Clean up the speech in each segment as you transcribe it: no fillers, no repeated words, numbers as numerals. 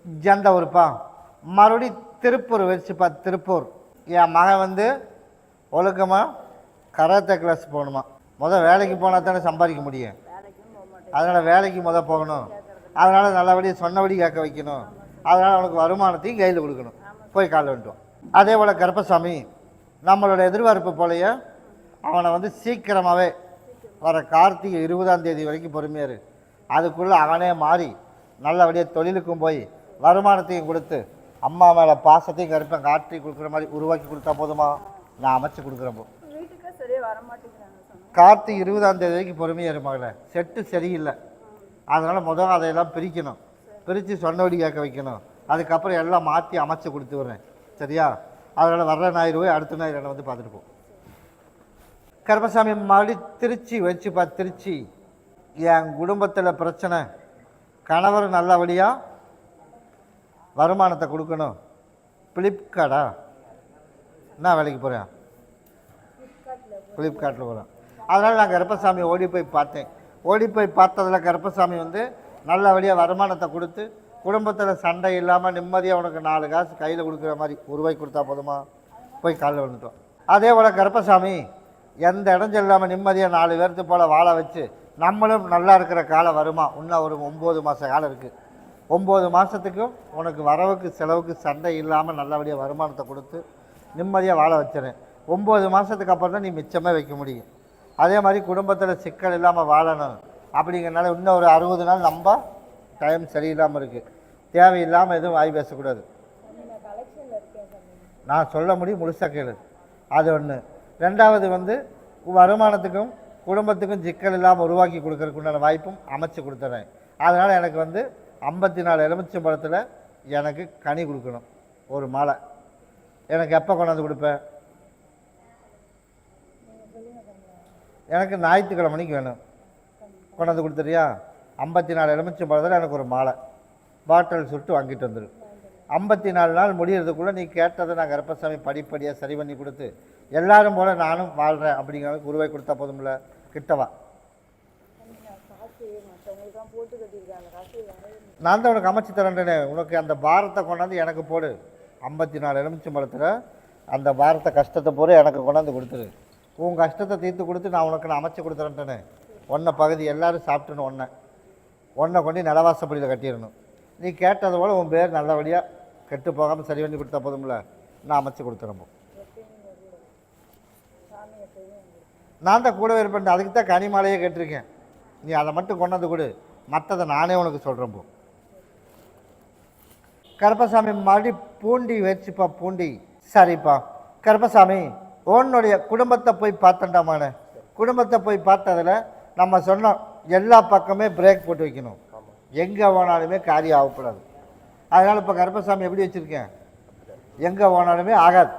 எந்த ஊருப்பா? மறுபடி திருப்பூர் வச்சுப்பா. திருப்பூர் என் மகன் வந்து ஒழுக்கமாக கராத்தே கிளாஸ் போகணுமா. வேலைக்கு போனால் தானே சம்பாதிக்க முடியும். அதனால் வேலைக்கு போகணும். அதனால் நல்லபடியாக சொன்னபடி கேட்க வைக்கணும். அதனால் அவனுக்கு வருமானத்தையும் கையில் கொடுக்கணும். போய் காலைல வந்துட்டோம். அதே போல் கருப்பசாமி நம்மளோட எதிர்பார்ப்பு போலையே அவனை வந்து சீக்கிரமாகவே வர கார்த்திகை 20ஆம் தேதி வரைக்கும் பொறுமையாரு. அதுக்குள்ளே அவனே மாறி நல்லபடியாக தொழிலுக்கும் போய் வருமானத்தையும் கொடுத்து அம்மா மேலே பாசத்தையும் கருப்பேன் காட்டி கொடுக்குற மாதிரி உருவாக்கி கொடுத்தா போதுமா? நான் அமைச்சு கொடுக்குறப்போ கார்த்திகை 20ஆம் தேதி வரைக்கும் பொறுமையாரு மகளை. செட்டு சரியில்லை. அதனால் அதையெல்லாம் பிரிக்கணும். பிரித்து சொன்னபடி கேட்க வைக்கணும். அதுக்கப்புறம் எல்லாம் மாற்றி அமைச்சு கொடுத்து வரேன். சரியா? அதனால் வர்ற ஞாயிறு போய் அடுத்த ஞாயிறு என்னை வந்து பார்த்துட்டு போ. கருப்பசாமி மறுபடி திருச்சி வச்சுப்பா. திருச்சி என் குடும்பத்தில் பிரச்சனை. கணவர் நல்லபடியாக வருமானத்தை கொடுக்கணும். ஃப்ளிப்கார்ட்டா? என்ன வேலைக்கு போகிறேன்? ஃப்ளிப்கார்ட்டில் போகிறேன். அதனால் நான் கருப்பசாமி ஓடி போய் பார்த்தேன். ஓடி போய் பார்த்ததில் கருப்பசாமி வந்து நல்லபடியாக வருமானத்தை கொடுத்து குடும்பத்தில் சண்டை இல்லாமல் நிம்மதியாக உனக்கு 4 காசு கையில் கொடுக்குற மாதிரி உருவாக்கி கொடுத்தா போதுமா? போய் காலில் வந்துட்டோம். அதே போல் கருப்பசாமி எந்த இடைஞ்சல் இல்லாமல் நிம்மதியாக 4 பேர்த்து போல் வாழ வச்சு நம்மளும் நல்லா இருக்கிற காலம் வருமா? இன்னும் ஒரு 9 மாத காலம் இருக்குது. 9 மாதத்துக்கும் உனக்கு வரவுக்கு செலவுக்கு சண்டை இல்லாமல் நல்லபடியாக வருமானத்தை கொடுத்து நிம்மதியாக வாழ வச்சுறேன். 9 மாதத்துக்கு அப்புறம் தான் நீ மிச்சமே வைக்க முடியும். அதே மாதிரி குடும்பத்தில் சிக்கல் இல்லாமல் வாழணும் அப்படிங்கிறனால இன்னும் ஒரு 60 நாள் நம்ம டைம் சரியில்லாமல் இருக்குது. தேவையில்லாமல் எதுவும் வாய் பேசக்கூடாது. நான் சொல்ல முடியும், முழுசாக கேளு. அது ஒன்று. ரெண்டாவது வந்து வருமானத்துக்கும் குடும்பத்துக்கும் சிக்கல் இல்லாமல் உருவாக்கி கொடுக்கறதுக்கு உண்டான வாய்ப்பும் அமைச்சு கொடுத்துட்றேன். அதனால் எனக்கு வந்து 54 எலுமிச்சம்பழத்தில் எனக்கு கனி கொடுக்கணும். ஒரு மாலை எனக்கு எப்போ கொண்டாந்து கொடுப்பேன்? எனக்கு ஞாயிற்றுக்கிழமைக்கு வேணும். கொண்டாந்து கொடுத்துறியா? 54 எலுமிச்சம்பழத்தில் எனக்கு ஒரு மாலை பாட்டில் சுட்டு வாங்கிட்டு வந்துடும். 54 நாள் முடிகிறதுக்குள்ளே நீ கேட்டதை நான் கருப்பசாமி படிப்படியாக சரி பண்ணி கொடுத்து எல்லாரும் போல் நானும் வாழ்கிறேன் அப்படிங்கிற உருவாய் கொடுத்தா போதும்ல. கிட்டவா? நான் தான் உனக்கு அமைச்சு தரேன்டனே. உனக்கு அந்த பாரத்தை கொண்டாந்து எனக்கு போடு. 54 எலுமிச்சம்பழத்தில் அந்த பாரத்தை கஷ்டத்தை போடு எனக்கு கொண்டாந்து கொடுத்துரு. உன் கஷ்டத்தை தீர்த்து கொடுத்து நான் உனக்கு அமைச்சு கொடுத்துறேன்ட்டேனே. ஒன்றை பகுதி எல்லோரும் சாப்பிட்டுன்னு ஒன்றை கொண்டு நிலவாசப்படியில் கட்டிடணும். நீ கேட்டது போல் உன் பேர் நல்லபடியாக கெட்டு போகாமல் சரி பண்ணி கொடுத்தா போதும்ல. நான் அமைச்சு கொடுத்துறப்போ நான் தான் கூடவே இருப்பேன். அதுக்கு தான் கனிமாலையே கேட்டிருக்கேன். நீ அதை மட்டும் கொண்டாந்து கொடு, மற்றதை நானே உனக்கு சொல்கிறேன். போ கருப்பசாமி மறுபடி பூண்டி வச்சுப்பா. பூண்டி சரிப்பா. கருப்பசாமி உன்னுடைய குடும்பத்தை போய் பார்த்தண்டாமான குடும்பத்தை போய் பார்த்ததில் நம்ம சொன்னோம் எல்லா பக்கமே பிரேக் போட்டு வைக்கணும். எங்கே போனாலுமே காரியம் ஆகக்கூடாது. அதனால் இப்போ கருப்பசாமி எப்படி வச்சுருக்கேன்? எங்கே போனாலுமே ஆகாது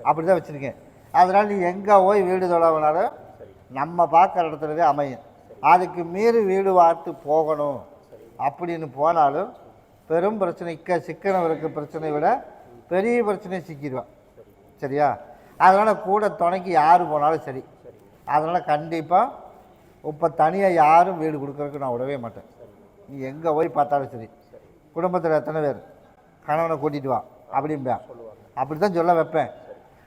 அப்படி தான் வச்சுருக்கேன். அதனால் நீ எங்கே போய் வீடு தொலைவினாலும் நம்ம பார்க்குற இடத்துலவே அமையும். அதுக்கு மீறி வீடு பார்த்து போகணும் அப்படின்னு போனாலும் பெரும் பிரச்சனை. சிக்கனம் இருக்க பிரச்சனையை விட பெரிய பிரச்சனையை சிக்கிடுவான். சரியா? அதனால் கூட துணைக்கு யார் போனாலும் சரி. அதனால் கண்டிப்பாக இப்போ தனியாக யாரும் வீடு கொடுக்குறதுக்கு நான் விடவே மாட்டேன். நீ எங்கே போய் பார்த்தாலும் சரி. குடும்பத்தில் எத்தனை பேர் கணவனை கூட்டிகிட்டு வா அப்படின்பேன். அப்படி தான் சொல்ல வைப்பேன்.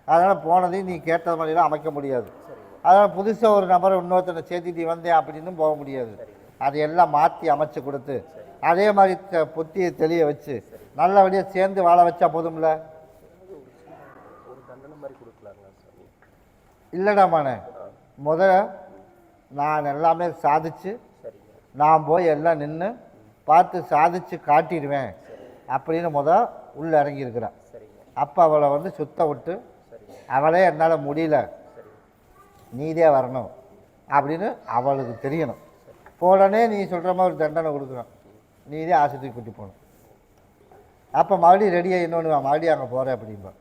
அதனால் போனதையும் நீ கேட்டது மாதிரிலாம் அமைக்க முடியாது. அதனால் புதுசாக ஒரு நபரை இன்னொருத்தனை சேர்த்திட்டு வந்தேன் அப்படின்னு போக முடியாது. அதையெல்லாம் மாற்றி அமைச்சு கொடுத்து அதே மாதிரி புத்தியை தெளிய வச்சு நல்லபடியாக சேர்ந்து வாழ வச்சா போதும்ல. இல்லைடாமாண்ணே, நான் எல்லாமே சாதிச்சு நான் போய் எல்லாம் நின்று பார்த்து சாதிச்சு காட்டிடுவேன் அப்படின்னு உள்ளே இறங்கியிருக்கிறான். அப்போ அவளை வந்து சுத்த விட்டு அவளே என்னால் முடியல நீதே வரணும் அப்படின்னு அவளுக்கு தெரியணும். உடனே நீ சொல்கிற மாதிரி ஒரு தண்டனை கொடுக்குறோம். நீதே ஆஸ்பத்திரிக்கு கூட்டி போகணும். அப்போ மறுபடியும் ரெடியாக இன்னொன்று மறுபடியும் அங்கே போகிறேன் அப்படின்பா.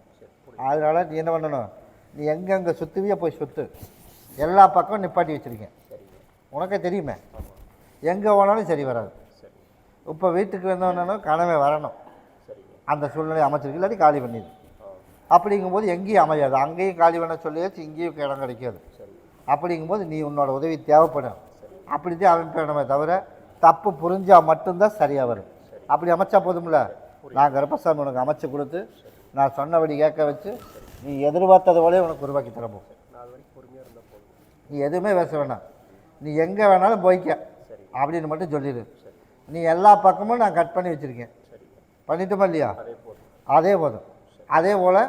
அதனால் நீ என்ன பண்ணணும்? நீ எங்கெங்கே சுற்றுவியே போய் சுற்று. எல்லா பக்கம் நிப்பாட்டி வச்சுருக்கேன். உனக்கே தெரியுமே, எங்கே போனாலும் சரி வராது. இப்போ வீட்டுக்கு வந்தோன்னா கனவே வரணும். அந்த சூழ்நிலை அமைச்சிருக்கு. இல்லாட்டி காலி பண்ணிடு. அப்படிங்கும்போது எங்கேயும் அமையாது. அங்கேயும் காலி பண்ண சொல்லியாச்சு, இங்கேயும் இடம் கிடைக்காது. அப்படிங்கும்போது நீ உன்னோட உதவி தேவைப்படும். அப்படித்தான் அமைப்பேனமே தவிர தப்பு புரிஞ்சால் மட்டும்தான் சரியாக வரும். அப்படி அமைச்சா போதும்ல. நான் கருப்பசாமி உனக்கு அமைச்சு கொடுத்து நான் சொன்னபடி கேட்க வச்சு நீ எதிர்பார்த்தது போலே உனக்கு உருவாக்கி தரப்போம். நீ எதுவுமே பேச வேண்டாம், நீ எங்கே வேணாலும் போய்க்க அப்படின்னு மட்டும் சொல்லிடு. நீ எல்லா பக்கமும் நான் கட் பண்ணி வச்சுருக்கேன், பண்ணிட்டோமா இல்லையா? அதே போதும். அதே போல்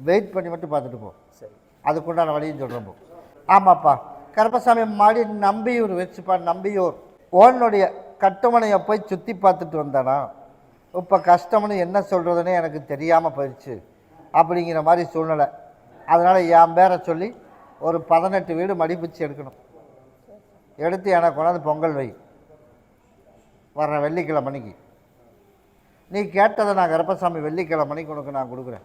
வெயிட் பண்ணி மட்டும் பார்த்துட்டு போ, அதுக்குண்டான வழியும் சொல்கிறேன் போ. ஆமாப்பா, கருப்பசாமி மாடி நம்பியூர் வச்சுப்பா. நம்பியூர் உன்னுடைய கட்டுமனையை போய் சுற்றி பார்த்துட்டு வந்தானா இப்போ கஷ்டம்னு என்ன சொல்கிறதுனே எனக்கு தெரியாமல் போயிடுச்சு அப்படிங்கிற மாதிரி சூழ்நிலை. அதனால் என் பேரை சொல்லி ஒரு 18 வீடு மடிப்பிச்சு எடுக்கணும். எடுத்து எனக்கு கொண்டாந்து பொங்கல் வை வர்ற வெள்ளிக்கிழமைக்கு. நீ கேட்டதை நான் கருப்பசாமி வெள்ளிக்கிழமைக்கு உனக்கு நான் கொடுக்குறேன்.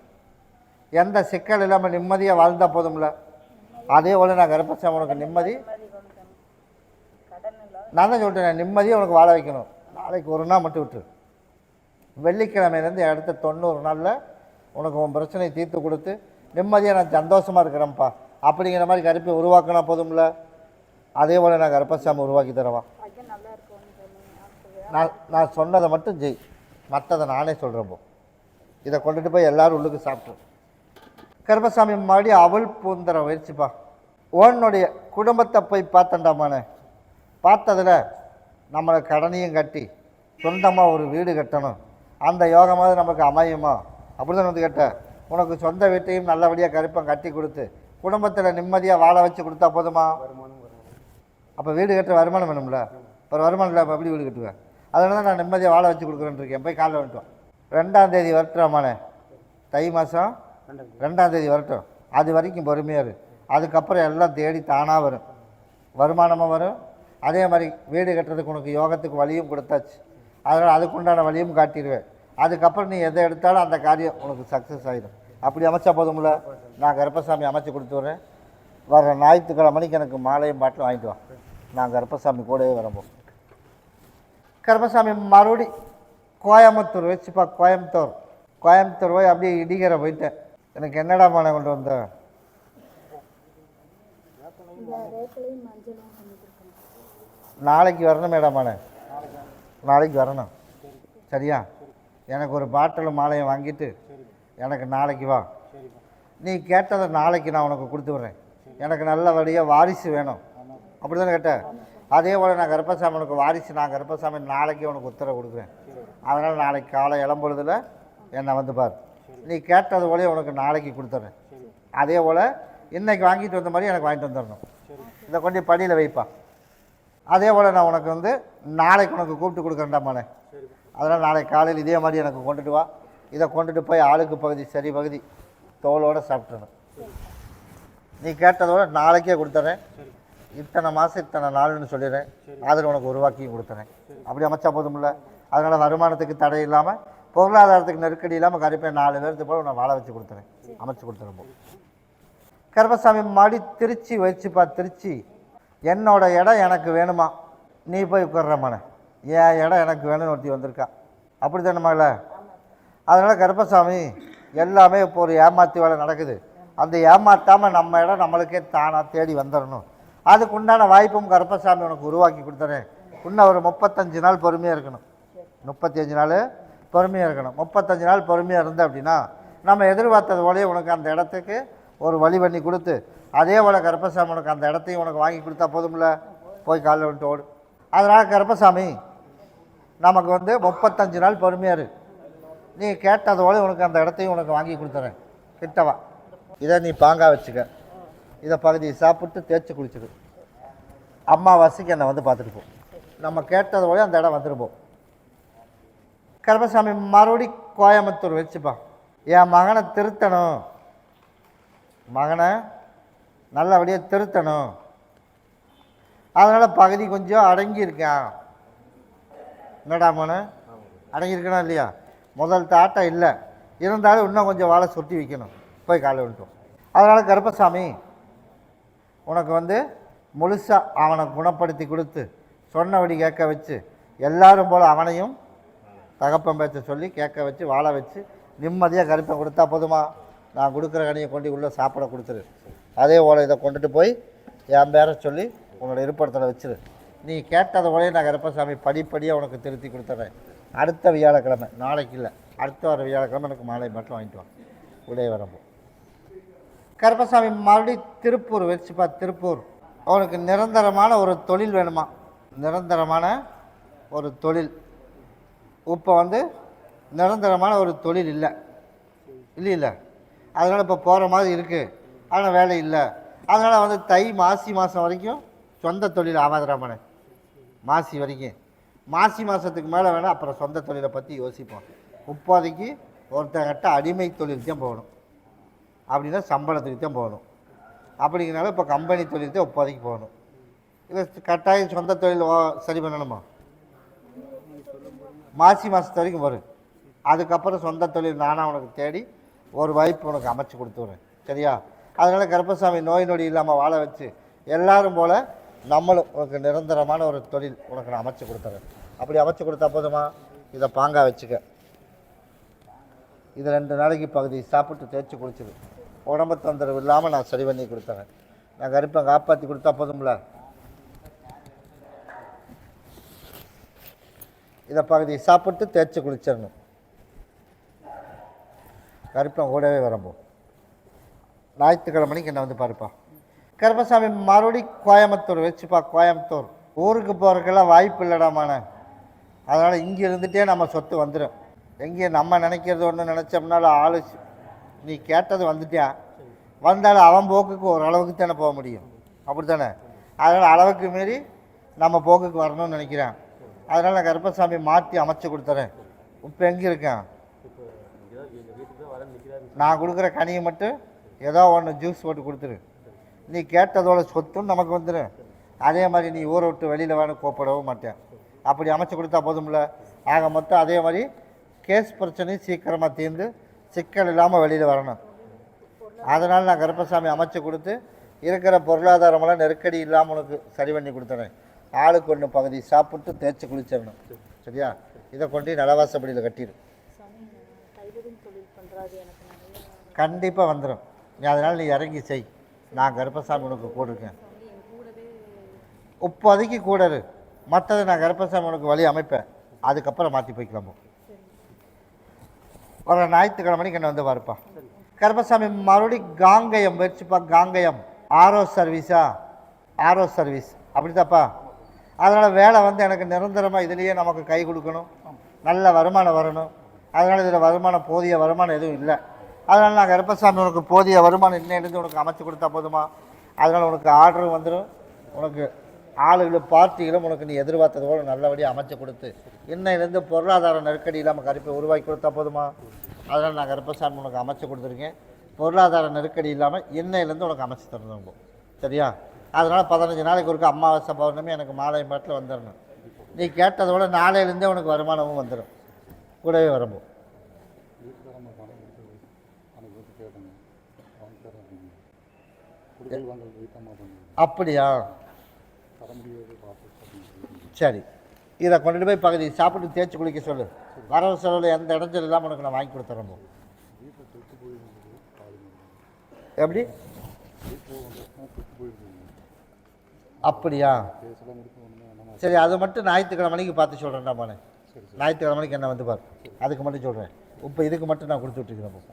எந்த சிக்கல் இல்லாமல் நிம்மதியாக வாழ்ந்தால் போதும்ல. அதே போல் நான் கருப்பசாமி உனக்கு நிம்மதி, நான் தான் சொல்லிட்டேன், நிம்மதியாக உனக்கு வாழ வைக்கணும். நாளைக்கு ஒரு நாள் மட்டும் விட்டு வெள்ளிக்கிழமையிலேருந்து அடுத்த 90 நாளில் உனக்கு உன் பிரச்சனையை தீர்த்து கொடுத்து நிம்மதியாக நான் சந்தோஷமாக இருக்கிறேன்ப்பா அப்படிங்கிற மாதிரி கருப்பை உருவாக்கினா போதும்ல. அதே போல் நான் கருப்பசாமி உருவாக்கி தரவா. நான் சொன்னதை மட்டும் ஜெய், மற்றதை நானே சொல்கிறேன் போ. இதை கொண்டுட்டு போய் எல்லோரும் உள்ளுக்கு சாப்பிட்ரு. கருப்பசாமி மாடி அவள் பூந்தர வயிற்சிப்பா. உன்னுடைய குடும்பத்தை போய் பார்த்தண்டாமானே, பார்த்ததில் நம்மளை கடனையும் கட்டி சொந்தமாக ஒரு வீடு கட்டணும், அந்த யோகமாவது நமக்கு அமையுமா அப்படி தான் வந்து கேட்ட. உனக்கு சொந்த வீட்டையும் நல்லபடியாக கருப்பம் கட்டி கொடுத்து குடும்பத்தில் நிம்மதியாக வாழ வச்சு கொடுத்தா போதுமா? அப்போ வீடு கட்டுற வருமானம் வேணும்ல. இப்போ வருமானம் இல்லை, அப்போ எப்படி வீடு கட்டுவேன்? அதனால தான் நான் நிம்மதியாக வாழ வச்சு கொடுக்குறேன்னு இருக்கேன். போய் காலைல வந்துட்டோம். 2ஆம் தேதி வரட்டுமானே, தை மாதம் 2ஆம் தேதி வரட்டும். அது வரைக்கும் பொறுமையாக இரு. அதுக்கப்புறம் எல்லாம் தேடி தானாக வரும், வருமானமாக வரும். அதே மாதிரி வீடு கட்டுறதுக்கு உனக்கு யோகத்துக்கு வழியும் கொடுத்தாச்சு, அதனால் அதுக்குண்டான வழியும் காட்டிடுவேன். அதுக்கப்புறம் நீ எதை எடுத்தாலும் அந்த காரியம் உனக்கு சக்ஸஸ் ஆகிடும். அப்படி அமைச்சா போதும்ல. நான் கருப்பசாமி அமைச்சு கொடுத்துட்றேன். வர ஞாயிற்றுக்கிழமைக்கு எனக்கு மாலையும் பாட்டிலும் வாங்கிட்டு வா. நான் கருப்பசாமி கூடவே வரப்போம். கருப்பசாமி மறுபடி கோயம்புத்தூர் வச்சுப்பா. கோயம்புத்தூர் போய் அப்படியே இடிக்கிற போயிட்டேன். எனக்கு என்னடா மாலை கொண்டு வந்த? நாளைக்கு வரணும் மேடமானே, நாளைக்கு வரணும் சரியா? எனக்கு ஒரு பாட்டில் மாலையை வாங்கிட்டு எனக்கு நாளைக்கு வா. நீ கேட்டதை நாளைக்கு நான் உனக்கு கொடுத்து விட்றேன். எனக்கு நல்லபடியாக வாரிசு வேணும், அப்படி தானே கேட்டேன்? அதே போல் நான் கருப்பசாமி உனக்கு வாரிசு, நான் கருப்பசாமி நாளைக்கு உனக்கு உத்தரவு கொடுக்குறேன். அதனால் நாளைக்கு காலை இளம்பொழுதில் என்னை வந்து பார். நீ கேட்டது போலே உனக்கு நாளைக்கு கொடுத்துட்றேன். அதே போல் இன்றைக்கி வாங்கிட்டு வந்த மாதிரி எனக்கு வாங்கிட்டு வந்துடணும். இதை கொண்டு படியில் வைப்பா. அதே போல் நான் உனக்கு வந்து நாளைக்கு உனக்கு கூப்பிட்டு கொடுக்குறேன்டாமானே. அதனால் நாளைக்கு காலையில் இதே மாதிரி எனக்கு கொண்டுட்டு வா. இதை கொண்டுட்டு போய் ஆளுக்கு பகுதி சரி பகுதி தோலோடு சாப்பிட்றணும். நீ கேட்டதோட நாளைக்கே கொடுத்துட்றேன். இத்தனை மாதம் இத்தனை நாள்னு சொல்லிடுறேன். அதில் உனக்கு உருவாக்கியும் கொடுத்துறேன். அப்படி அமைச்சா போதும்ல. அதனால் வருமானத்துக்கு தடை இல்லாமல், பொருளாதாரத்துக்கு நெருக்கடி இல்லாமல் கருப்பேன் 4 பேருக்கு போல் நான் வாழ வச்சு கொடுத்துறேன், அமைச்சு கொடுத்துறேன் போ. கருப்பசாமி மாடி திருச்சி வச்சுப்பா. திருச்சி என்னோட இடம் எனக்கு வேணுமா, நீ போய் உட்கார்றமானே. என் இடம் எனக்கு வேணும்னு ஒருத்தி வந்திருக்கா, அப்படி தானேமால. அதனால் கருப்பசாமி எல்லாமே இப்போ ஒரு ஏமாற்றி வேலை நடக்குது. அந்த ஏமாற்றாமல் நம்ம இடம் நம்மளுக்கே தானாக தேடி வந்துடணும். அதுக்கு உண்டான வாய்ப்பும் கருப்பசாமி உனக்கு உருவாக்கி கொடுத்துறேன். இன்னும் ஒரு 35 நாள் பொறுமையாக இருக்கணும். 35 நாள் பொறுமையாக இருக்கணும். 35 நாள் பொறுமையாக இருந்த அப்படின்னா நம்ம எதிர்பார்த்தது போலே உனக்கு அந்த இடத்துக்கு ஒரு வழி பண்ணி கொடுத்து, அதே போல் கருப்பசாமி உனக்கு அந்த இடத்தையும் உனக்கு வாங்கி கொடுத்தா போதும்ல. போய் காலைல வந்துட்டு ஓடு. அதனால் கருப்பசாமி நமக்கு வந்து 35 நாள் பொறுமையாக இரு. நீ கேட்டதோடு உனக்கு அந்த இடத்தையும் உனக்கு வாங்கி கொடுத்துறேன். கிட்டவா. இதை நீ பாங்காக வச்சுக்க. இதை பகுதியை சாப்பிட்டு தேய்ச்சி குளிச்சுடு. அம்மாவாசைக்கு என்னை வந்து பார்த்துட்டு போ. நம்ம கேட்டதோடு அந்த இடம் வந்துருப்போம். கருப்பசாமி மறுபடி கோயம்புத்தூர் வச்சுப்பா. என் மகனை திருத்தணும், மகனை நல்லபடியாக திருத்தணும். அதனால் பகுதி கொஞ்சம் அடங்கியிருக்கான். என்னடா மகனை அடங்கியிருக்கணும் இல்லையா? முதல் தாட்டம் இல்லை, இருந்தாலும் இன்னும் கொஞ்சம் வாழை சொட்டி வைக்கணும். போய் காலை விட்டோம். அதனால் கருப்பசாமி உனக்கு வந்து முழுசாக அவனை குணப்படுத்தி கொடுத்து சொன்னபடி கேட்க வச்சு, எல்லாரும் போல் அவனையும் தகப்பன் பேச்ச சொல்லி கேட்க வச்சு வாழ வச்சு நிம்மதியாக கருப்பை கொடுத்தா போதுமா? நான் கொடுக்குற கனியை கொண்டு உள்ளே சாப்பிட கொடுத்துரு. அதே போல் இதை கொண்டுட்டு போய் என் பேரை சொல்லி உன்னோட இருப்பிடத்தில் வச்சிரு. நீ கேட்டதை போலே நான் கருப்பசாமி படிப்படியாக உனக்கு திருத்தி கொடுத்துட்றேன். அடுத்த வியாழக்கிழமை, நாளைக்கு இல்லை, அடுத்த வர வியாழக்கிழமை எனக்கு மாலை மட்டும் வாங்கிட்டு வாங்க உடைய வரம்போ. கருப்பசாமி மறுபடியும் திருப்பூர் வச்சுப்பா. திருப்பூர் அவனுக்கு நிரந்தரமான ஒரு தொழில் வேணுமா? நிரந்தரமான ஒரு தொழில். இப்போ வந்து நிரந்தரமான ஒரு தொழில் இல்லை இல்லை அதனால் இப்போ போகிற மாதிரி இருக்குது, ஆனால் வேலை இல்லை. அதனால் வந்து மாசி மாதம் வரைக்கும் சொந்த தொழில் ஆகாதராமனே. மாசி வரைக்கும், மாசி மாதத்துக்கு மேலே வேணால் அப்புறம் சொந்த தொழிலை பற்றி யோசிப்போம். இப்போதைக்கு ஒருத்தங்கிட்ட அடிமை தொழில் தான் போகணும், அப்படின்னா சம்பளத்துக்கு தான் போகணும். அப்படிங்கிறனால இப்போ கம்பெனி தொழில் தான் இப்போதைக்கு போகணும். இல்லை கட்டாயம் சொந்த தொழில் சரி பண்ணணுமா? மாசி மாதத்து வரைக்கும் வரும். அதுக்கப்புறம் சொந்த தொழில் நானாக உனக்கு தேடி ஒரு வாய்ப்பு உனக்கு அமைச்சு கொடுத்துட்றேன், சரியா? அதனால் கருப்பசாமி நோய் நொடி இல்லாமல் வாழ வச்சு எல்லாரும் போல் நம்மளும் உனக்கு நிரந்தரமான ஒரு தொழில் உனக்கு நான் அமைச்சு கொடுத்துறேன். அப்படி அமைச்சு கொடுத்தா போதுமா? இதை பாங்கா வச்சுக்க. இது 2 நாளைக்கு பகுதி சாப்பிட்டு தேய்ச்சி குளிச்சிடு. உடம்பு தொந்தரவு இல்லாமல் நான் சரி பண்ணி கொடுத்துறேன். நான் கருப்பை காப்பாற்றி கொடுத்தா போதும்ல. இதை பகுதி சாப்பிட்டு தேய்ச்சி குளிச்சிடணும். கருப்பம் கூடவே வரம்போ. ஞாயிற்றுக்கிழமைக்கு என்ன வந்து பாருப்பா. கருப்பசாமி மறுபடி கோயம்புத்தூர் வச்சுப்பா. கோயம்புத்தூர் ஊருக்கு போகிறதுக்கெல்லாம் வாய்ப்பு இல்லடாமான. அதனால் இங்கே இருந்துகிட்டே நம்ம சொத்து வந்துடும். எங்கேயும் நம்ம நினைக்கிறது ஒன்று நினச்சோம்னாலும் ஆளு நீ கேட்டது வந்துட்டியா, வந்தாலும் அவன் போக்குக்கு ஓரளவுக்கு தானே போக முடியும், அப்படி தானே? அதனால் அளவுக்கு மீறி நம்ம போக்குக்கு வரணும்னு நினைக்கிறேன். அதனால் நான் கருப்பசாமி மாற்றி அமைச்சு கொடுத்துறேன். இப்போ எங்கே இருக்கேன்? நான் கொடுக்குற கனியை மட்டும் ஏதோ ஒன்று ஜூஸ் போட்டு கொடுத்துரு. நீ கேட்டதோட சொத்துன்னு நமக்கு வந்துடும். அதே மாதிரி நீ ஊரை விட்டு வெளியில் வேணும் கூப்பிடவும் மாட்டேன். அப்படி அமைச்சு கொடுத்தா போதும்ல. ஆக மொத்தம் அதே மாதிரி கேஸ் பிரச்சனையும் சீக்கிரமாக தீர்ந்து சிக்கல் இல்லாமல் வெளியில் வரணும். அதனால் நான் கருப்பசாமி அமைச்சு கொடுத்து இருக்கிற பொருளாதாரமெல்லாம் நெருக்கடி இல்லாமல் உனக்கு சரி பண்ணி கொடுத்துறேன். ஆளுக்கு ஒன்று பகுதி சாப்பிட்டு தேய்ச்சி குளிச்சிடணும், சரியா? இதை கொண்டு நலவாசப்படியில் கட்டிடு. கண்டிப்பாக வந்துடும். நீ அதனால் நீ இறங்கி செய். நான் கருப்பசாமி உனக்கு கூட இருக்கேன். இப்போதைக்கு கூட இரு. மற்றது நான் கருப்பசாமி உனக்கு வழி அமைப்பேன். அதுக்கப்புறம் மாற்றி போய்க்கலாமோ. ஒரு ஞாயிற்றுக்கிழமைக்கு என்ன வந்து பாருப்பா. கருப்பசாமி மறுபடி காங்கயம் வச்சுப்பா. காங்கயம் ஆரோ சர்வீஸா? ஆரோ சர்வீஸ் அப்படித்தாப்பா. அதனால் வேலை வந்து எனக்கு நிரந்தரமாக இதுலேயே நமக்கு கை கொடுக்கணும், நல்ல வருமானம் வரணும். அதனால் இதில் வருமானம் போதிய வருமானம் எதுவும் இல்லை. அதனால் நான் கருப்பசாமி உனக்கு போதிய வருமானம் இன்னிலிருந்து உனக்கு அமைச்சு கொடுத்தா போதுமா? அதனால் உனக்கு ஆர்டரும் வந்துடும், உனக்கு ஆளுகளும் பார்ட்டிகளும் உனக்கு நீ எதிர்பார்த்ததோடு நல்லபடியாக அமைச்சு கொடுத்து இன்னையிலேருந்து பொருளாதார நெருக்கடி இல்லாமல் கருப்பை உருவாக்கி கொடுத்தா போதுமா? அதனால் நான் கருப்பசாமி உனக்கு அமைச்சு கொடுத்துருக்கேன். பொருளாதார நெருக்கடி இல்லாமல் இன்னையிலேருந்து உனக்கு அமைச்சு தரணும், சரியா? அதனால் 15 நாளைக்கு ஒருக்க அமாவாசை பௌர்ணமி எனக்கு மாலை மாட்டில் வந்துடணும். நீ கேட்டதோட நாளையிலேருந்தே உனக்கு வருமானமும் வந்துடும், கூடவே வரும்போது. அப்படியா? சரி, இதை கொண்டுட்டு போய் பகுதி சாப்பிட்டு தேய்ச்சி குளிக்க சொல்லு. வரவு செலவில் எந்த இடத்துல இல்லாமல் உனக்கு நான் வாங்கி கொடுத்துறேன். எப்படி? அப்படியா? சரி, அது மட்டும் ஞாயிற்றுக்கிழமைக்கு பார்த்து சொல்கிறேன்டா பானே. ஞாயிற்றுக்கிழமைக்கு என்ன வந்து பாரு, அதுக்கு மட்டும் சொல்கிறேன். இப்போ இதுக்கு மட்டும் நான் கொடுத்து விட்டுருக்கிறேன்.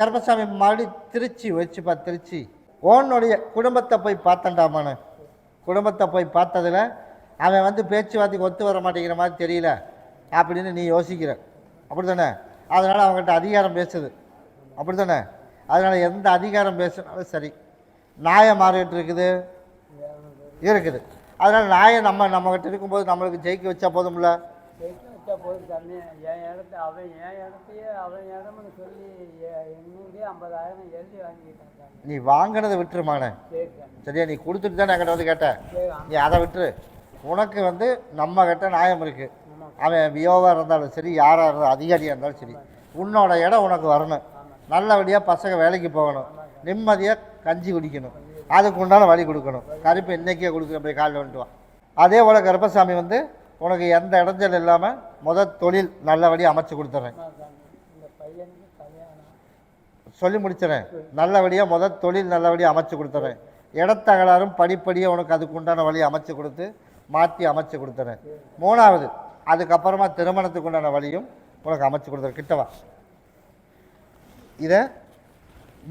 கருப்பசாமி மறுபடியும் திருச்சி வச்சுப்பா. திருச்சி உன்னுடைய குடும்பத்தை போய் பார்த்தண்டாமானே. குடும்பத்தை போய் பார்த்ததில் அவன் வந்து பேச்சுவார்த்தைக்கு ஒத்து வர மாட்டேங்கிற மாதிரி தெரியல அப்படின்னு நீ யோசிக்கிற, அப்படி தானே? அதனால் அவங்ககிட்ட அதிகாரம் பேசுது, அப்படி தானே? அதனால் எந்த அதிகாரம் பேசுனாலும் சரி, நியாயம் மாறிட்டு இருக்குது. அதனால் நியாயம் நம்மகிட்ட இருக்கும்போது நம்மளுக்கு ஜெயிக்க வச்சா போதும்ல. நீ வாங்கினதை விட்டுருமான, சரியா? நீ கொடுத்துட்டு தான் என்கிட்ட வந்து கேட்ட, நீ அதை விட்டுரு. உனக்கு வந்து நம்ம கிட்ட நியாயம் இருக்குது. அவன் வியோவாக இருந்தாலும் சரி, யாராக இருந்தாலும் அதிகாரியாக இருந்தாலும் சரி, உன்னோட இடம் உனக்கு வரணும். நல்லபடியாக பசங்க வேலைக்கு போகணும், நிம்மதியாக கஞ்சி குடிக்கணும், அதுக்கு உண்டான வழி கொடுக்கணும். கருப்பு இன்றைக்கே கொடுக்குற போய் காலையில் வந்துட்டு வா. அதே போல் கருப்பசாமி வந்து உனக்கு எந்த இடைஞ்சல் இல்லாமல் தொழில் நல்லபடியாக அமைச்சு கொடுத்துட்றேன். சொல்லி முடிச்சிடறேன். நல்லபடியாக தொழில் நல்லபடியாக அமைச்சு கொடுத்துட்றேன். இடத்தகலாரும் படிப்படியாக உனக்கு அதுக்கு உண்டான வழி அமைச்சு கொடுத்து மாற்றி அமைச்சு கொடுத்துறேன். 3வது, அதுக்கப்புறமா திருமணத்துக்கு உண்டான வழியும் உனக்கு அமைச்சு கொடுத்துரு. கிட்டவா. இதை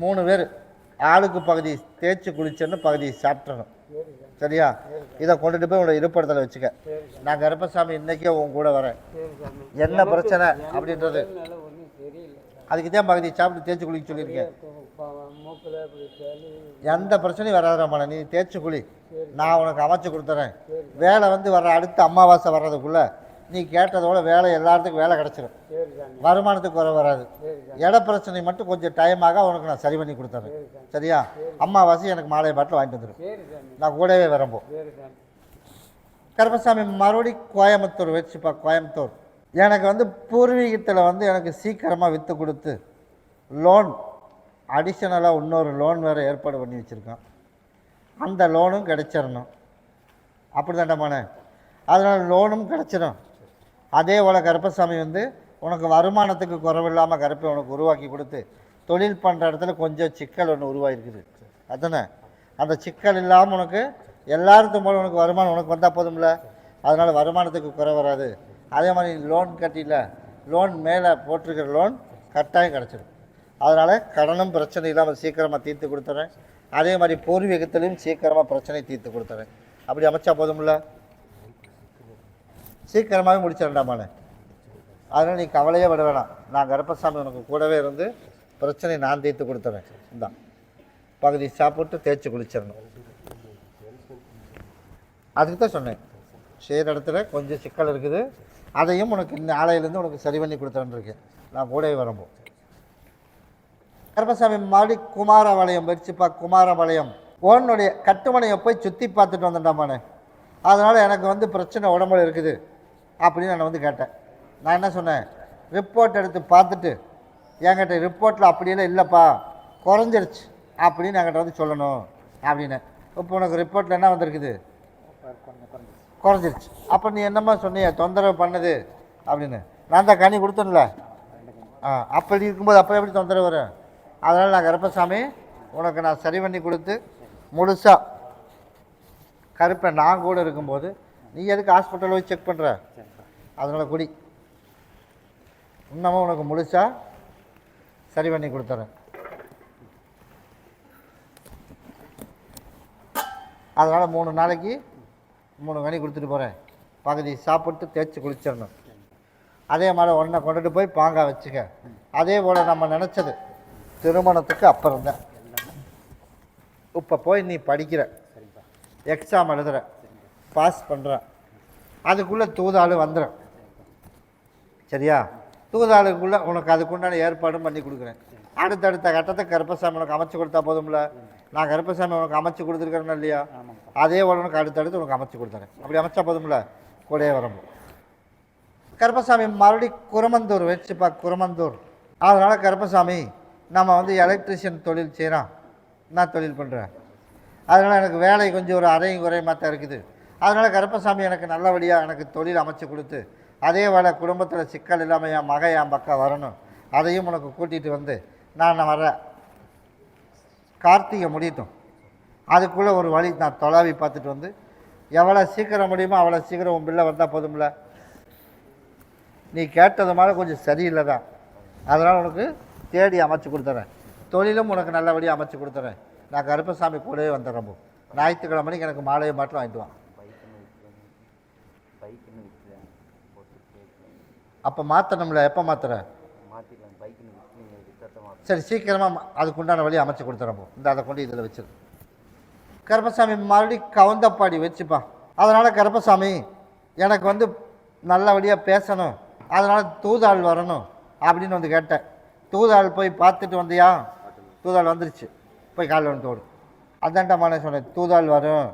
3 பேர் ஆளுக்கு பகுதி தேய்ச்சி குளிச்சேன்னு பகுதி சாப்பிட்றணும். சரியா? இதை கொண்டுட்டு போய் உன்னோட இருப்பிடத்தில் வச்சுக்க. நான் கருப்பசாமி இன்றைக்கே உன் கூட வரேன். என்ன பிரச்சனை அப்படின்றது அதுக்கு தான் பகுதி சாப்பிட்டு தேய்ச்சி குளிக்க சொல்லியிருக்கேன். எந்த பிரச்சனையும் வராதம்மா. நீ தேய்ச்சி குளி, நான் உனக்கு அமைச்சு கொடுத்துறேன். வேலை வந்து வர அடுத்த அமாவாசை வர்றதுக்குள்ளே நீ கேட்டதோட வேலை எல்லாத்துக்கும் வேலை கிடச்சிடும். வருமானத்துக்கு குறை வராது. இட பிரச்சனை மட்டும் கொஞ்சம் டைமாக உனக்கு நான் சரி பண்ணி கொடுத்துறேன். சரியா? அம்மாவாசி எனக்கு மாலை பாட்டில் வாங்கிட்டு வந்துடும். நான் கூடவே வரம்போ. கருப்பசாமி மறுபடி கோயம்புத்தூர் வச்சுப்பா. கோயம்புத்தூர் எனக்கு வந்து பூர்வீகத்தில் வந்து எனக்கு சீக்கிரமாக விற்று கொடுத்து லோன் அடிஷ்னலாக இன்னொரு லோன் வேறு ஏற்பாடு பண்ணி வச்சுருக்கோன். அந்த லோனும் கிடச்சிடணும். அப்படி தாண்டமானே? அதனால் லோனும் கிடச்சிடும். அதே போல் கருப்பசாமி வந்து உனக்கு வருமானத்துக்கு குறைவில்லாமல் கருப்பை உனக்கு உருவாக்கி கொடுத்து தொழில் பண்ணுற இடத்துல கொஞ்சம் சிக்கல் ஒன்று உருவாகிருக்குது. அதுதானே? அந்த சிக்கல் இல்லாமல் உனக்கு எல்லாருக்கும் போல உனக்கு வருமானம் உனக்கு வந்தால் போதும்ல. அதனால் வருமானத்துக்கு குறை வராது. அதே மாதிரி லோன் கட்டியில் லோன் மேலே போட்டிருக்கிற லோன் கட்டாயம் கிடச்சிடும். அதனால் கடனும் பிரச்சனை இல்லாமல் சீக்கிரமாக தீர்த்து கொடுத்துறேன். அதே மாதிரி பூர்வீகத்திலையும் சீக்கிரமாக பிரச்சனை தீர்த்து கொடுத்துறேன். அப்படி அமைச்சா போதும்ல. சீக்கிரமாகவே முடிச்சிடண்டாமானே. அதனால் நீ கவலையே விட வேணாம். நான் கருப்பசாமி உனக்கு கூடவே இருந்து பிரச்சனை நான் தீர்த்து கொடுத்துறேன். இதான் பகுதி சாப்பிட்டு தேய்ச்சி குளிச்சிடணும். அதுக்கு தான் சொன்னேன். செய்கிற இடத்துல கொஞ்சம் சிக்கல் இருக்குது. அதையும் உனக்கு இந்த ஆலையிலேருந்து உனக்கு சரி பண்ணி கொடுத்துருக்கேன். நான் கூடவே வரம்போ. கருப்பசாமி மறுபடி குமாரபாளையம் வச்சுப்பா. குமாரபாளையம் உன்னுடைய கட்டுமனையை போய் சுற்றி பார்த்துட்டு வந்துட்டாமானே. அதனால் எனக்கு வந்து பிரச்சனை உடம்புல இருக்குது அப்படின்னு நான் வந்து கேட்டேன். நான் என்ன சொன்னேன்? ரிப்போர்ட் எடுத்து பார்த்துட்டு என்கிட்ட ரிப்போர்ட்டில் அப்படியெல்லாம் இல்லைப்பா குறைஞ்சிருச்சு அப்படின்னு என்கிட்ட வந்து சொல்லணும் அப்படின்னு. இப்போ உனக்கு ரிப்போர்ட்டில் என்ன வந்திருக்குது? குறைஞ்சிருச்சு. அப்போ நீ என்னம்மா சொன்னிய தொந்தரவு பண்ணுது அப்படின்னு? நான் தான் கனி கொடுத்தேன்ல. அப்படி இருக்கும்போது அப்போ எப்படி தொந்தரவு வரும்? அதனால் நான் கருப்பசாமி உனக்கு நான் சரி பண்ணி கொடுத்து முழுசாக கருப்பை நான் கூட இருக்கும்போது நீ எதுக்கு ஹாஸ்பிட்டலில் போய் செக் பண்ணுற? அதனால் குடி. இன்னமும் உனக்கு முழுசாக சரி பண்ணி கொடுத்துறேன். அதனால் 3 நாளைக்கு 3 கனி கொடுத்துட்டு போகிறேன். பகுதி சாப்பிட்டு தேய்ச்சி குளிச்சிடணும். அதே மாதிரி ஒன்றை கொண்டுட்டு போய் பாங்காக வச்சுக்க. அதே போல் நம்ம நினச்சது திருமணத்துக்கு அப்புறம் தான். இப்போ போய் நீ படிக்கிற, எக்ஸாம் எழுதுகிற, பாஸ் பண்ணுற, அதுக்குள்ளே தூதாள் வந்துடும். சரியா? தூதாளுக்குள்ளே உனக்கு அதுக்குண்டான ஏற்பாடும் பண்ணி கொடுக்குறேன். அடுத்தடுத்த கட்டத்தை கருப்பசாமி உனக்கு அமைச்சு கொடுத்தா போதும்ல. நான் கருப்பசாமி உனக்கு அமைச்சு கொடுத்துருக்கிறேன்னா இல்லையா? அதே போல் உனக்கு அடுத்தடுத்து உனக்கு அமைச்சு கொடுத்துறேன். அப்படி அமைச்சா போதும்ல. கூடயே வரணும். கருப்பசாமி மறுபடி குரமந்தூர் வச்சுப்பா. குரமந்தூர் அதனால் கருப்பசாமி நம்ம வந்து எலக்ட்ரிஷியன் தொழில் செய்கிறோம். நான் தொழில் பண்ணுறேன். அதனால் எனக்கு வேலை கொஞ்சம் ஒரு அரையும் குறையுமாக தான் இருக்குது. அதனால் கருப்பசாமி எனக்கு நல்லபடியாக எனக்கு தொழில் அமைச்சு கொடுத்து அதே வேலை குடும்பத்தில் சிக்கல் இல்லாமல் என் மகன் என் பக்கம் வரணும். அதையும் உனக்கு கூட்டிகிட்டு வந்து நான் வர கார்த்திகை முடியட்டும். அதுக்குள்ளே ஒரு வழி நான் தொலாவி பார்த்துட்டு வந்து எவ்வளோ சீக்கிரம் முடியுமோ அவ்வளோ சீக்கிரம் உன் பிள்ளை வந்தால் போதும்ல. நீ கேட்டது மாதிரி கொஞ்சம் சரியில்லை தான். அதனால் உனக்கு தேடி அமைச்சு கொடுத்துறேன். தொழிலும் உனக்கு நல்லபடியாக அமைச்சு கொடுத்துறேன். நான் கருப்பசாமி கூடவே வந்துடுறேன். ஞாயிற்றுக்கிழமைக்கு எனக்கு மாலையை மாட்டில் வாங்கிட்டு வாங்க. அப்போ மாற்றணும்ல. எப்போ மாற்றுற? சரி, சீக்கிரமாக அதுக்குண்டான வழி அமைச்சு கொடுத்துறப்போ இந்த அதை கொண்டு இதில் வச்சிரு. கருப்பசாமி மறுபடி கவுந்தப்பாடி வச்சுப்பா. அதனால் கருப்பசாமி எனக்கு வந்து நல்லபடியாக பேசணும். அதனால் தூதாள் வரணும் அப்படின்னு வந்து கேட்டேன். தூதாள் போய் பார்த்துட்டு வந்தியா? தூதாள் வந்துருச்சு. போய் காலையில் வந்து ஓடு. அதான்டாமான சொன்னேன். தூதாள் வரும்.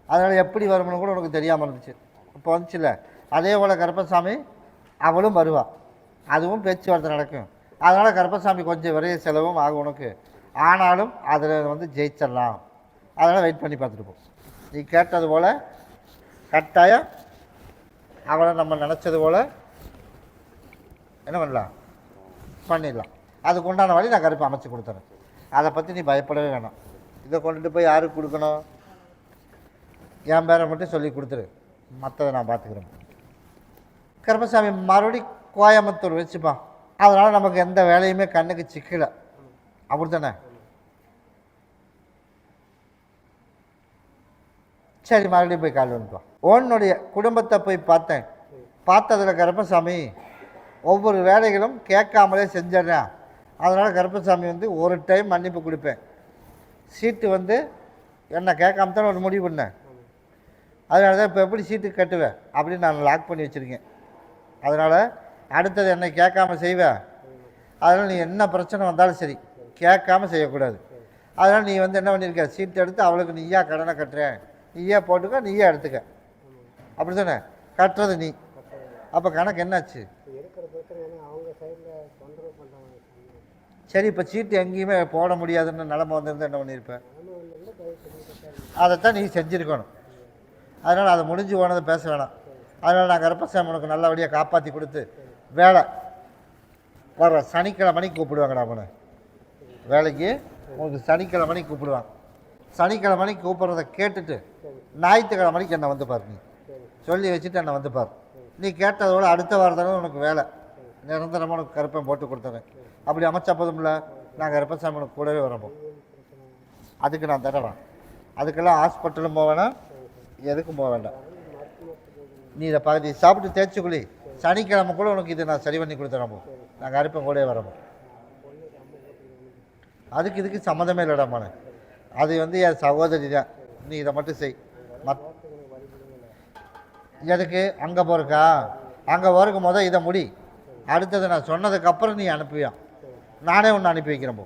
அதனால் எப்படி வரும்னு கூட உனக்கு தெரியாமல் இருந்துச்சு. இப்போ வந்துச்சுல்ல. அதே போல் கருப்பசாமி அவளும் வருவாள். அதுவும் பேச்சுவார்த்தை நடக்கும். அதனால் கருப்பசாமி கொஞ்சம் விரைய செலவும் ஆகும் உனக்கு. ஆனாலும் அதில் வந்து ஜெயிச்சிடலாம். அதனால் வெயிட் பண்ணி பார்த்துட்டு போ. நீ கேட்டது போல் கட்டாயம் அவளை நம்ம நினச்சது போல் என்ன பண்ணலாம்? பண்ணிடலாம். அதுக்கு உண்டான வழி நான் கருப்பை அமைச்சு கொடுத்துறேன். அதை பற்றி நீ பயப்படவே வேணாம். இதை கொண்டுட்டு போய் யாருக்கு கொடுக்கணும்? என் பேரை மட்டும் சொல்லி கொடுத்துரு. மற்றதை நான் பார்த்துக்கிறேன். கருப்பசாமி மறுபடி கோயம்புத்தூர் வச்சுப்பா. அதனால் நமக்கு எந்த வேலையுமே கண்ணுக்கு சிக்கலை. அப்படி தானே? சரி, மறுபடியும் போய் கால் வந்துப்பா. உன்னுடைய குடும்பத்தை போய் பார்த்தேன். பார்த்ததில் கருப்பசாமி ஒவ்வொரு வேலைகளும் கேட்காமலே செஞ்சிடறேன். அதனால் கருப்பசாமி வந்து ஒரு டைம் மன்னிப்பு கொடுப்பேன். சீட்டு வந்து என்ன கேட்காம தான் ஒரு முடிவு பண்ணேன். அதனால தான் இப்போ எப்படி சீட்டு கட்டுவேன் அப்படின்னு நான் லாக் பண்ணி வச்சுருக்கேன். அதனால் அடுத்தது என்னை கேட்காம செய்வேன். அதனால் நீ என்ன பிரச்சனை வந்தாலும் சரி கேட்காம செய்யக்கூடாது. அதனால் நீ வந்து என்ன பண்ணியிருக்க, சீட்டு எடுத்து அவளுக்கு நீயா கடனை கட்டுறேன், நீயே போட்டுக்க, நீயே எடுத்துக்க. அப்படி தானே? கட்டுறது நீ. அப்போ கணக்கு என்னாச்சு? சரி, இப்போ சீட்டு எங்கேயுமே போட முடியாதுன்னு நிலமை வந்திருந்தா என்ன பண்ணியிருப்பேன்? அதைத்தான் நீ செஞ்சுருக்கணும். அதனால் அதை முடிஞ்சு போனதை பேச வேணாம். அதனால் நான் கருப்பசாமி உனக்கு நல்லபடியாக காப்பாற்றி கொடுத்து வேலை வர சனிக்கிழமைக்கு கூப்பிடுவாங்கடா. அவனை வேலைக்கு உனக்கு சனிக்கிழமைக்கு கூப்பிடுவாங்க. சனிக்கிழமைக்கு கூப்பிட்றத கேட்டுட்டு ஞாயிற்றுக்கிழமைக்கு என்னை வந்து பாரு. நீ சொல்லி வச்சுட்டு என்னை வந்து பாரு. நீ கேட்டதோட அடுத்த வாரத்தான உனக்கு வேலை நிரந்தரமாக உனக்கு கருப்பை போட்டு கொடுத்துறேன். அப்படி அமைச்சா போதும்ல, நான் கருப்பசாமி உனக்கு கூடவே வரப்போம். அதுக்கு நான் தரவேன். அதுக்கெல்லாம் ஹாஸ்பிட்டலும் போக வேணாம், எதுக்கும் போக வேண்டாம். நீ இதை பகுதி சாப்பிட்டு தேய்ச்சிக்குள்ளி சனிக்கிழமை கூட உனக்கு இதை நான் சரி பண்ணி கொடுத்துறப்போ. நான் கருப்பை கூடவே வரப்போம். அதுக்கு இதுக்கு சம்மந்தமே இல்லைடாமான. அது வந்து என் சகோதரி தான். நீ இதை மட்டும் செய். எதுக்கு அங்கே போகிறக்கா? அங்கே போகிறக்கு இதை முடி. அடுத்தது நான் சொன்னதுக்கப்புறம் நீ அனுப்புவியான். நானே ஒன்று அனுப்பி வைக்கிறேன் போ.